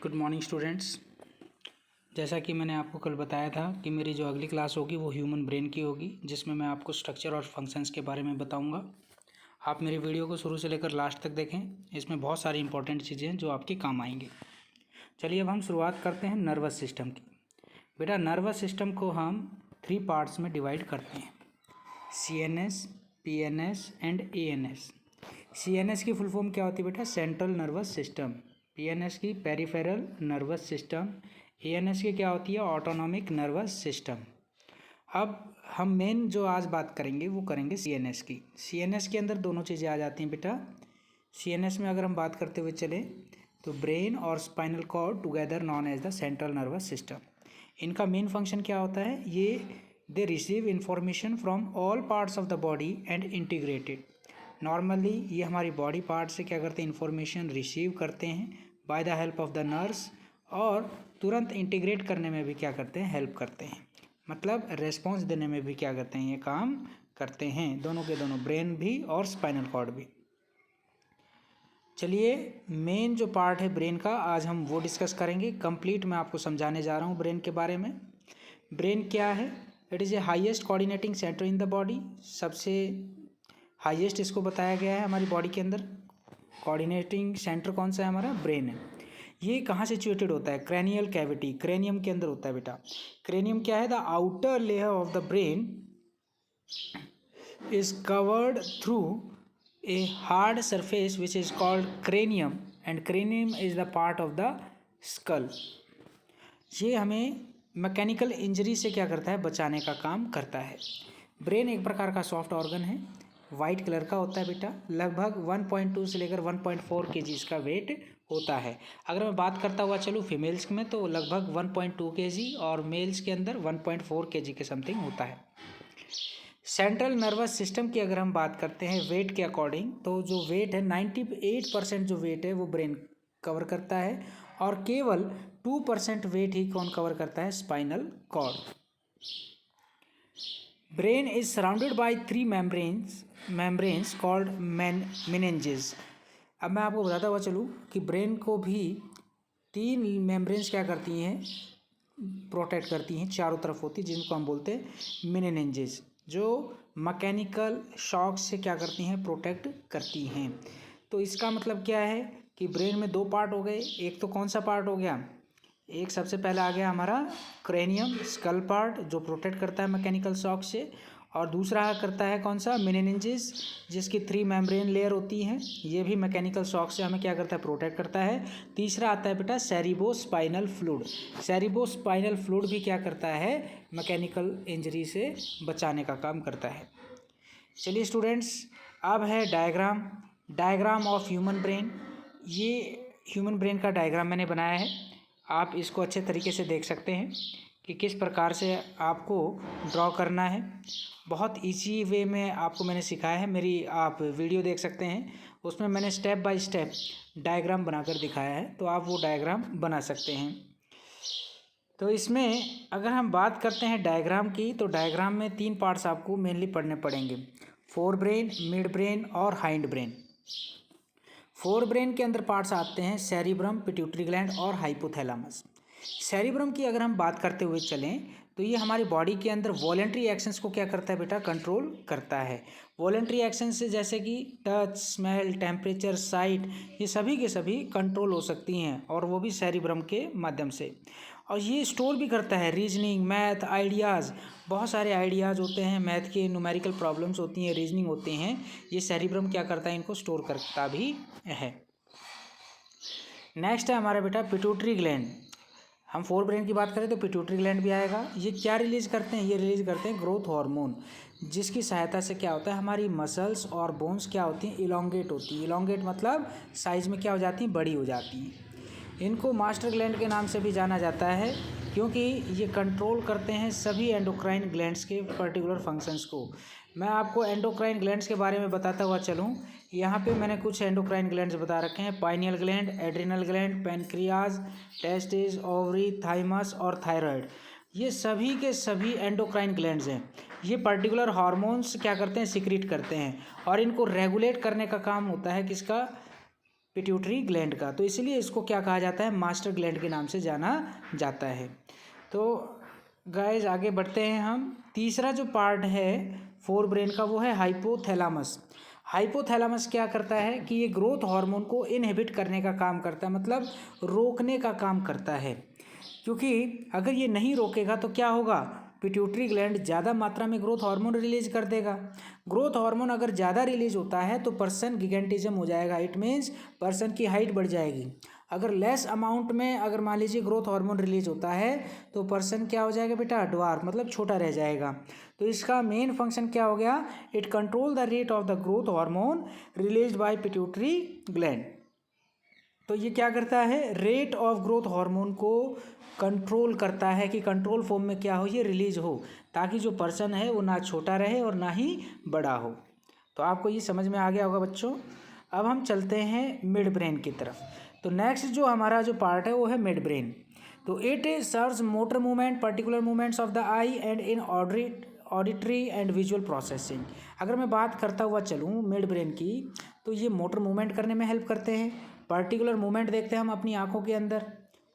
Good morning students. जैसा कि मैंने आपको कल बताया था कि मेरी जो अगली क्लास होगी वो ह्यूमन ब्रेन की होगी, जिसमें मैं आपको स्ट्रक्चर और फंक्शंस के बारे में बताऊंगा। आप मेरी वीडियो को शुरू से लेकर लास्ट तक देखें, इसमें बहुत सारी इंपॉर्टेंट चीज़ें हैं जो आपके काम आएंगी। चलिए अब हम शुरुआत करते हैं नर्वस सिस्टम की। बेटा, नर्वस सिस्टम को हम 3 पार्ट्स में डिवाइड करते हैं, CNS, PNS and ANS। CNS की फुल फॉर्म क्या होती है बेटा? Central nervous system. PNS की पेरिफेरल नर्वस सिस्टम। ANS की क्या होती है? Autonomic nervous system. अब हम मेन जो आज बात करेंगे वो करेंगे CNS की। CNS के अंदर दोनों चीज़ें आ जाती हैं बेटा। CNS में अगर हम बात करते हुए चलें तो ब्रेन और spinal cord together known as the central nervous system. इनका मेन फंक्शन क्या होता है? ये they receive information from all parts of the body and integrated. Normally ये हमारी बॉडी पार्ट से क्या करते हैं? इंफॉर्मेशन रिसीव करते हैं by the help of the nerves, और तुरंत इंटीग्रेट करने में भी क्या करते हैं? हेल्प करते हैं। मतलब रेस्पॉन्स देने में भी क्या करते हैं? ये काम करते हैं, दोनों के दोनों, ब्रेन भी और स्पाइनल कॉर्ड भी। चलिए मेन जो पार्ट है ब्रेन का आज हम वो डिस्कस करेंगे। कंप्लीट मैं आपको समझाने जा रहा हूँ ब्रेन के बारे में। ब्रेन क्या है? It is a highest coordinating centre in the body. सबसे हाईएस्ट इसको बताया गया है हमारी बॉडी के अंदर। कोऑर्डिनेटिंग सेंटर कौन सा है? हमारा ब्रेन है। ये कहाँ सिचुएटेड होता है? क्रैनियल कैविटी, क्रेनियम के अंदर होता है बेटा। क्रेनियम क्या है? The outer layer of the brain is covered through a hard surface which is called cranium, and cranium is the part of the skull. ये हमें मैकेनिकल इंजरी से क्या करता है? बचाने का काम करता है। ब्रेन एक प्रकार का सॉफ्ट ऑर्गन है, वाइट कलर का होता है बेटा। लगभग 1.2 से लेकर 1.4 kg इसका वेट होता है। अगर मैं बात करता हुआ चलूँ फीमेल्स में तो लगभग 1.2 kg, और मेल्स के अंदर 1.4 kg के समथिंग होता है। सेंट्रल नर्वस सिस्टम की अगर हम बात करते हैं वेट के अकॉर्डिंग, तो जो वेट है 98% जो वेट है वो ब्रेन कवर करता है, और केवल 2% वेट ही कौन कवर करता है? Spinal cord. Brain is surrounded by 3 membranes called meninges। अब मैं आपको बताता हुआ चलूँ कि ब्रेन को भी 3 मेम्ब्रेन्स क्या करती हैं? प्रोटेक्ट करती हैं, चारों तरफ होती है, जिनको हम बोलते हैं meninges, जो मैकेनिकल शॉक से क्या करती हैं? प्रोटेक्ट करती हैं। तो इसका मतलब क्या है कि ब्रेन में 2 पार्ट हो गए। एक तो कौन सा पार्ट हो गया? एक सबसे पहले आ गया हमारा क्रेनियम, स्कल पार्ट, जो प्रोटेक्ट करता है मैकेनिकल शॉक से, और दूसरा करता है कौन सा? मेनिनजेस, जिसकी 3 मेम्ब्रेन लेयर होती हैं। ये भी मैकेनिकल शॉक से हमें क्या करता है? प्रोटेक्ट करता है। तीसरा आता है बेटा सेरिब्रोस्पाइनल फ्लूइड। सेरिब्रोस्पाइनल फ्लूइड भी क्या करता है? मैकेनिकल इंजरी से बचाने का काम करता है। चलिए स्टूडेंट्स, अब है डायग्राम ऑफ ह्यूमन ब्रेन। ये ह्यूमन ब्रेन का डायग्राम मैंने बनाया है, आप इसको अच्छे तरीके से देख सकते हैं कि किस प्रकार से आपको ड्रॉ करना है। बहुत इजी वे में आपको मैंने सिखाया है। मेरी आप वीडियो देख सकते हैं, उसमें मैंने स्टेप बाय स्टेप डायग्राम बनाकर दिखाया है, तो आप वो डायग्राम बना सकते हैं। तो इसमें अगर हम बात करते हैं डायग्राम की, तो डायग्राम में 3 पार्ट्स आपको मेनली पढ़ने पड़ेंगे, फोर ब्रेन, मिड ब्रेन और हाइंड ब्रेन। फोर ब्रेन के अंदर पार्ट्स आते हैं सेरिब्रम, पिट्यूटरी ग्लैंड और हाइपोथैलेमस। सेरिब्रम की अगर हम बात करते हुए चलें तो ये हमारी बॉडी के अंदर वॉलेंट्री एक्शंस को क्या करता है बेटा? कंट्रोल करता है। वॉलेंट्री एक्शंस से जैसे कि टच, स्मेल, टेम्परेचर, साइट, ये सभी के सभी कंट्रोल हो सकती हैं, और वो भी सेरिब्रम के माध्यम से। और ये स्टोर भी करता है रीजनिंग, मैथ, आइडियाज़, बहुत सारे आइडियाज़ होते हैं, मैथ के न्यूमेरिकल प्रॉब्लम्स होती हैं, रीजनिंग होते हैं, ये सेरिब्रम क्या करता है? इनको स्टोर करता भी है। नेक्स्ट है हमारा बेटा पिट्यूटरी ग्लैंड। हम फोर ब्रेन की बात करें तो पिट्यूटरी ग्लैंड भी आएगा। ये क्या रिलीज करते हैं? ये रिलीज करते हैं ग्रोथ हार्मोन, जिसकी सहायता से क्या होता है? हमारी मसल्स और बोन्स क्या होती हैं? इलोंगेट होती है। इलोंगेट मतलब साइज में क्या हो जाती हैं? बड़ी हो जाती हैं। इनको मास्टर ग्लैंड के नाम से भी जाना जाता है, क्योंकि ये कंट्रोल करते हैं सभी एंडोक्राइन ग्लैंड्स के पर्टिकुलर फंक्शंस को। मैं आपको एंडोक्राइन ग्लैंड्स के बारे में बताता हुआ चलूँ। यहाँ पे मैंने कुछ एंडोक्राइन ग्लैंड्स बता रखे हैं, pineal gland, adrenal gland, pancreas, testis, ovary, thymus और थायराइड। ये सभी के सभी एंडोक्राइन ग्लैंड्स हैं। ये पर्टिकुलर हार्मोन्स क्या करते हैं? सिक्रीट करते हैं, और इनको रेगुलेट करने का काम होता है किसका? पिट्यूटरी ग्लैंड का, तो इसलिए इसको क्या कहा जाता है, मास्टर ग्लैंड के नाम से जाना जाता है। तो गाइस आगे बढ़ते हैं हम। तीसरा जो पार्ट है फोर ब्रेन का वो है हाइपोथैलेमस। हाइपोथैलेमस क्या करता है कि ये ग्रोथ हार्मोन को इनहिबिट करने का काम करता है, मतलब रोकने का काम करता है। क्योंकि अगर ये नहीं रोकेगा तो क्या होगा, पिट्यूटरी ग्लैंड ज़्यादा मात्रा में ग्रोथ हार्मोन रिलीज कर देगा। ग्रोथ हार्मोन अगर ज़्यादा रिलीज होता है तो पर्सन गिगेंटिज्म हो जाएगा, इट मीन्स पर्सन की हाइट बढ़ जाएगी। अगर लेस अमाउंट में अगर मान लीजिए ग्रोथ हार्मोन रिलीज होता है तो पर्सन क्या हो जाएगा बेटा, ड्वार्फ, मतलब छोटा रह जाएगा। तो इसका मेन फंक्शन क्या हो गया, it control the rate of the growth hormone released by pituitary gland. तो ये क्या करता है, रेट ऑफ ग्रोथ हार्मोन को कंट्रोल करता है कि कंट्रोल फॉर्म में क्या हो, ये रिलीज हो, ताकि जो पर्सन है वो ना छोटा रहे और ना ही बड़ा हो। तो आपको ये समझ में आ गया होगा बच्चों। अब हम चलते हैं मिड ब्रेन की तरफ। तो नेक्स्ट जो हमारा जो पार्ट है वो है मिड ब्रेन। तो it serves motor movement, particular movements of the I and in auditory and visual processing. अगर मैं बात करता हुआ चलूँ मिड ब्रेन की, तो ये मोटर मूवमेंट करने में हेल्प करते हैं, पर्टिकुलर मूवमेंट देखते हैं हम अपनी आँखों के अंदर,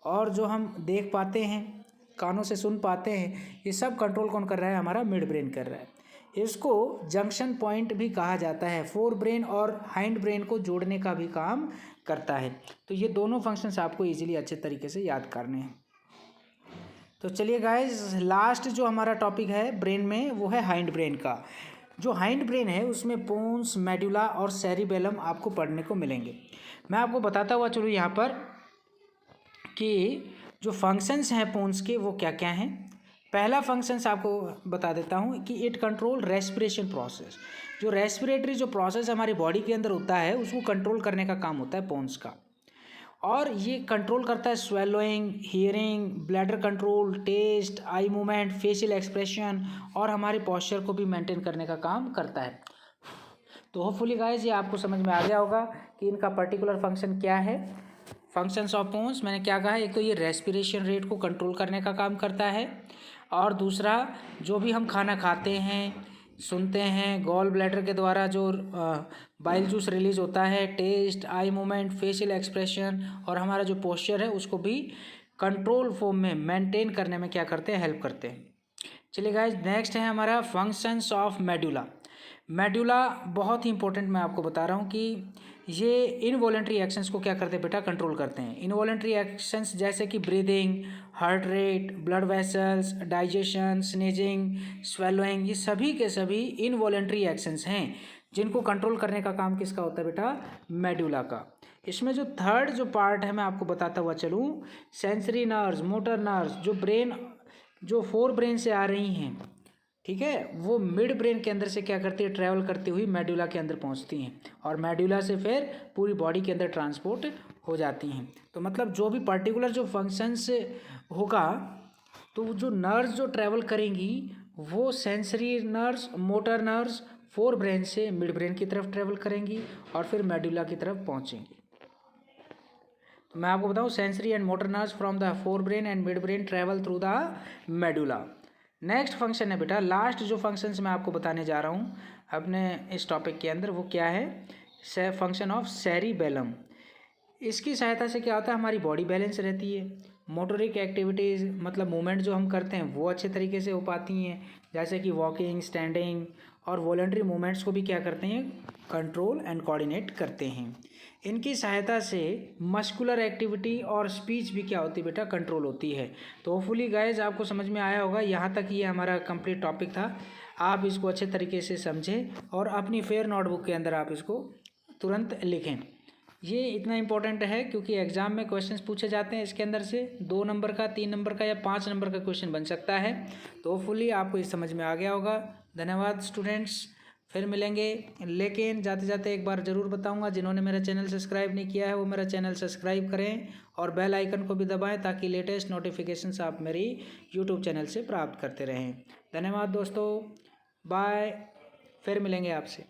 और जो हम देख पाते हैं, कानों से सुन पाते हैं, ये सब कंट्रोल कौन कर रहा है, हमारा मिड ब्रेन कर रहा है। इसको जंक्शन पॉइंट भी कहा जाता है, फोर ब्रेन और हाइंड ब्रेन को जोड़ने का भी काम करता है। तो ये दोनों फंक्शंस आपको इजीली अच्छे तरीके से याद करने हैं। तो चलिए गाइस, लास्ट जो हमारा टॉपिक है ब्रेन में वो है हाइंड ब्रेन का। जो हाइंड ब्रेन है उसमें पोन्स, मेडुला और सेरिबेलम आपको पढ़ने को मिलेंगे। मैं आपको बताता हुआ चलूँ यहाँ पर कि जो फंक्शंस हैं पोन्स के वो क्या क्या हैं। पहला फंक्शंस आपको बता देता हूँ कि इट कंट्रोल रेस्पिरेशन प्रोसेस। जो रेस्पिरेटरी जो प्रोसेस हमारी बॉडी के अंदर होता है उसको कंट्रोल करने का काम होता है पोन्स का। और ये कंट्रोल करता है swallowing, hearing, bladder control, taste, eye movement, facial expression और हमारे पॉस्चर को भी मेंटेन करने का काम करता है। तो होपफुली गाइस ये आपको समझ में आ गया होगा कि इनका पर्टिकुलर फंक्शन क्या है। फंक्शंस ऑफ पोन्स मैंने क्या कहा, एक तो ये रेस्पिरेशन रेट को कंट्रोल करने का काम करता है, और दूसरा जो भी हम खाना खाते हैं, सुनते हैं, गॉल ब्लैडर के द्वारा जो बाइल जूस रिलीज होता है, taste, eye movement, facial expression और हमारा जो पोस्चर है उसको भी कंट्रोल फॉर्म में मेंटेन करने में क्या करते हैं, हेल्प करते हैं। चलिए गाइस, नेक्स्ट है हमारा फंक्शंस ऑफ मेडुला। मेडुला बहुत ही इंपॉर्टेंट, मैं आपको बता रहा हूँ कि ये इनवॉलेंट्री एक्शंस को क्या करते हैं बेटा, कंट्रोल करते हैं। इनवॉलेंट्री एक्शंस जैसे कि breathing, heart rate, blood vessels, digestion, sneezing, swallowing, ये सभी के सभी इनवॉलेंट्री एक्शंस हैं जिनको कंट्रोल करने का काम किसका होता है बेटा, मेडुला का। इसमें जो थर्ड जो पार्ट है मैं आपको बताता हुआ चलूँ, सेंसरी नर्व्स, मोटर नर्व्स, जो ब्रेन जो फोर ब्रेन से आ रही हैं, ठीक है, वो मिड ब्रेन के अंदर से क्या करती है, ट्रैवल करती हुई मेडुला के अंदर पहुंचती हैं और मेडुला से फिर पूरी बॉडी के अंदर ट्रांसपोर्ट हो जाती हैं। तो मतलब जो भी पर्टिकुलर जो फंक्शंस होगा तो जो नर्व्स जो ट्रैवल करेंगी वो sensory nerves, motor nerves fore brain से मिड ब्रेन की तरफ ट्रैवल करेंगी और फिर मेडुला की तरफ पहुँचेंगी। तो मैं आपको बताऊँ, sensory and motor nerves from the fore brain and mid brain travel through the medulla. Next function है बेटा, लास्ट जो फंक्शंस मैं आपको बताने जा रहा हूँ अपने इस टॉपिक के अंदर, वो क्या है, फंक्शन ऑफ सेरिबेलम। इसकी सहायता से क्या होता है, हमारी बॉडी बैलेंस रहती है, मोटोरिक एक्टिविटीज़ मतलब मूवमेंट जो हम करते हैं वो अच्छे तरीके से हो पाती हैं, जैसे कि वॉकिंग, स्टैंडिंग और वॉलंटरी मूवमेंट्स को भी क्या करते हैं, कंट्रोल एंड कोऑर्डिनेट करते हैं। इनकी सहायता से मस्कुलर एक्टिविटी और स्पीच भी क्या होती है बेटा, कंट्रोल होती है। तो होपफुली गाइज आपको समझ में आया होगा। यहाँ तक ये हमारा कंप्लीट टॉपिक था, आप इसको अच्छे तरीके से समझें और अपनी फेयर नोटबुक के अंदर आप इसको तुरंत लिखें। ये इतना इम्पोर्टेंट है क्योंकि एग्ज़ाम में क्वेश्चंस पूछे जाते हैं इसके अंदर से 2 नंबर का, 3 नंबर का या 5 नंबर का क्वेश्चन बन सकता है। तो होपफुली आपको ये समझ में आ गया होगा। धन्यवाद स्टूडेंट्स, फिर मिलेंगे। लेकिन जाते जाते एक बार ज़रूर बताऊंगा, जिन्होंने मेरा चैनल सब्सक्राइब नहीं किया है वो मेरा चैनल सब्सक्राइब करें और बेल आइकन को भी दबाएं ताकि लेटेस्ट नोटिफिकेशंस आप मेरी यूट्यूब चैनल से प्राप्त करते रहें। धन्यवाद दोस्तों, बाय, फिर मिलेंगे आपसे।